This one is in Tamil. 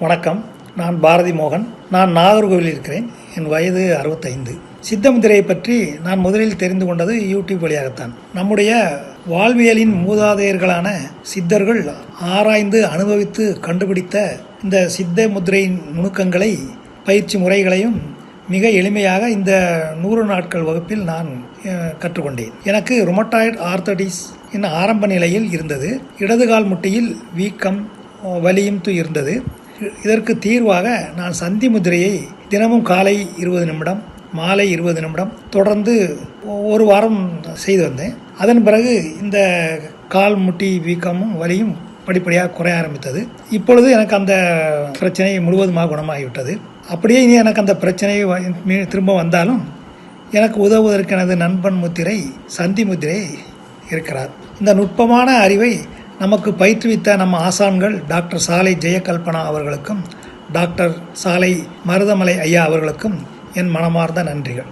வணக்கம். நான் பாரதி மோகன். நான் நாகர்கோவிலில் இருக்கிறேன். என் வயது 65. சித்த முத்திரையை பற்றி நான் முதலில் தெரிந்து கொண்டது யூடியூப் வழியாகத்தான். நம்முடைய வாழ்வியலின் மூதாதையர்களான சித்தர்கள் ஆராய்ந்து அனுபவித்து கண்டுபிடித்த இந்த சித்த முத்திரையின் நுணுக்கங்களை, பயிற்சி முறைகளையும் மிக எளிமையாக இந்த 100 நாட்கள் வகுப்பில் நான் கற்றுக்கொண்டேன். எனக்கு ருமட்டாய்டு ஆர்த்தடிஸ் ஆரம்ப நிலையில் இருந்தது. இடதுகால் முட்டியில் வீக்கம், வலியும் இருந்தது. இதற்கு தீர்வாக நான் சந்தி முத்திரையை தினமும் காலை 20 நிமிடம், மாலை 20 நிமிடம் தொடர்ந்து ஒரு வாரம் செய்து வந்தேன். அதன் பிறகு இந்த கால் முட்டி வீக்கமும் வலியும் படிப்படியாக குறைய ஆரம்பித்தது. இப்பொழுது எனக்கு அந்த பிரச்சனை முழுவதுமாக குணமாகிவிட்டது. அப்படியே இனி எனக்கு அந்த பிரச்சனை திரும்ப வந்தாலும் எனக்கு உதவுவதற்கு எனது நண்பன் முத்திரை சந்தி முத்திரை இருக்கிறார். இந்த நுட்பமான அறிவை நமக்கு பயிற்றுவித்த நம்ம ஆசான்கள் டாக்டர் சாலை ஜெயகல்பனா அவர்களுக்கும் டாக்டர் சாலை மருதமலை ஐயா அவர்களுக்கும் என் மனமார்ந்த நன்றிகள்.